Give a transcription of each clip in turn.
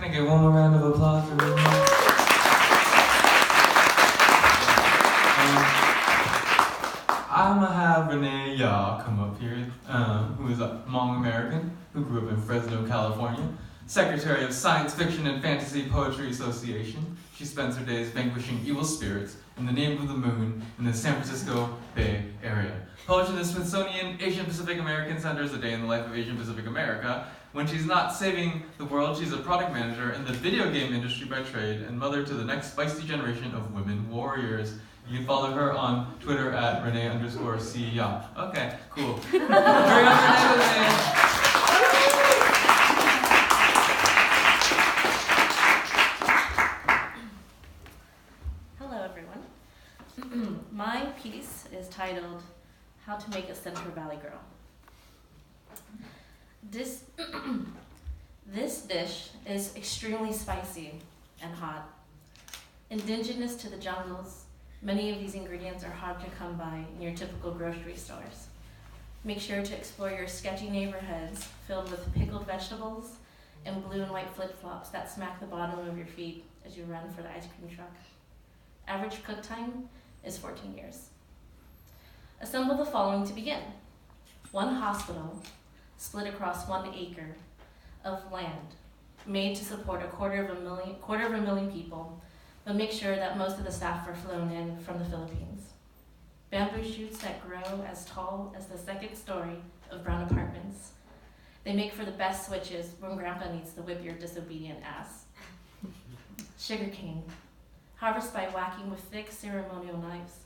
Can I get one more round of applause for Renee? I'm gonna have Renee Ya come up here, who is a Hmong American who grew up in Fresno, California, Secretary of Science Fiction and Fantasy Poetry Association. She spends her days vanquishing evil spirits in the name of the moon in the San Francisco Bay Area. Published in the Smithsonian Asian Pacific American Center's A Day in the Life of Asian Pacific America. When she's not saving the world, she's a product manager in the video game industry by trade and mother to the next feisty generation of women warriors. You can follow her on Twitter at Renee_C. Okay, cool. Bring up Renee with me. Hello, everyone. My piece is titled, How to Make a Central Valley Girl. This dish is extremely spicy and hot. Indigenous to the jungles, many of these ingredients are hard to come by in your typical grocery stores. Make sure to explore your sketchy neighborhoods filled with pickled vegetables and blue and white flip-flops that smack the bottom of your feet as you run for the ice cream truck. Average cook time is 14 years. Assemble the following to begin. 1 hospital split across 1 acre of land made to support a quarter of a million people, but make sure that most of the staff are flown in from the Philippines. Bamboo shoots that grow as tall as the 2nd story of brown apartments. They make for the best switches when Grandpa needs to whip your disobedient ass. Sugarcane, harvest by whacking with thick ceremonial knives,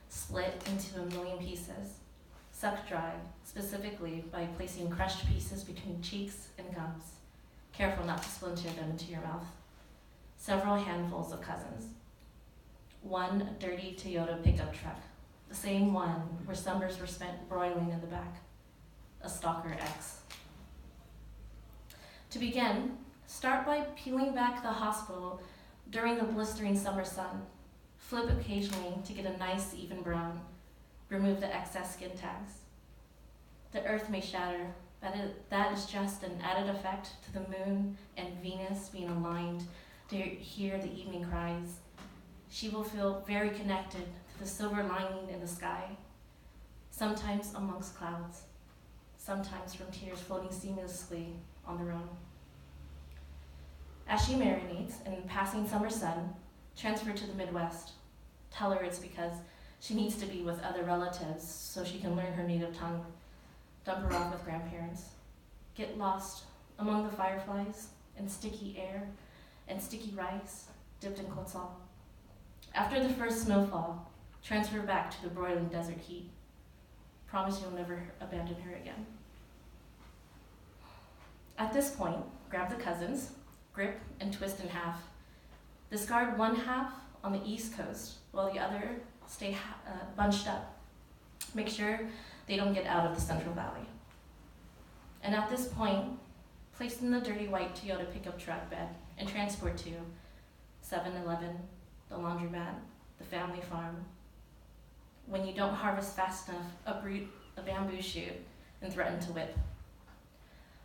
split into 1,000,000 pieces. Suck dry, specifically by placing crushed pieces between cheeks and gums. Careful not to splinter them into your mouth. Several handfuls of cousins. 1 dirty Toyota pickup truck, the same one where summers were spent broiling in the back. A stalker ex. To begin, start by peeling back the hospital during the blistering summer sun. Flip occasionally to get a nice even brown. Remove the excess skin tags. The earth may shatter, but that is just an added effect to the moon and Venus being aligned to hear the evening cries. She will feel very connected to the silver lining in the sky, sometimes amongst clouds, sometimes from tears floating seamlessly on their own. As she marinates in passing summer sun, transfer to the Midwest. Tell her it's because she needs to be with other relatives so she can learn her native tongue. Dump her off with grandparents. Get lost among the fireflies and sticky air and sticky rice dipped in kotsal. After the first snowfall, transfer back to the broiling desert heat. Promise you'll never abandon her again. At this point, grab the cousins, grip and twist in half. Discard 1 half on the East Coast while the other stay bunched up. Make sure they don't get out of the Central Valley. And at this point, place in the dirty white Toyota pickup truck bed and transport to 7-Eleven, the laundromat, the family farm. When you don't harvest fast enough, uproot a bamboo shoot and threaten to whip.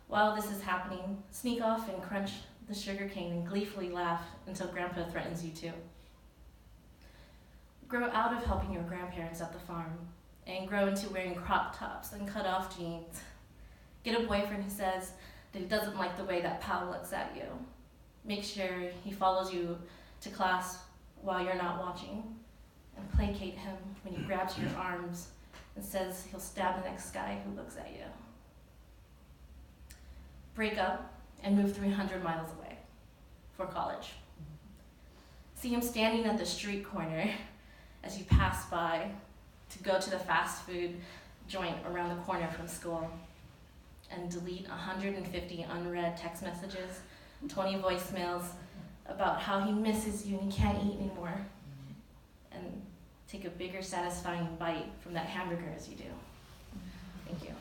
While this is happening, sneak off and crunch the sugar cane and gleefully laugh until Grandpa threatens you to. Grow out of helping your grandparents at the farm and grow into wearing crop tops and cut off jeans. Get a boyfriend who says that he doesn't like the way that pal looks at you. Make sure he follows you to class while you're not watching, and placate him when he grabs your arms and says he'll stab the next guy who looks at you. Break up and move 300 miles away for college. See him standing at the street corner as you pass by to go to the fast food joint around the corner from school, and delete 150 unread text messages, 20 voicemails about how he misses you and he can't eat anymore, and take a bigger satisfying bite from that hamburger as you do. Thank you.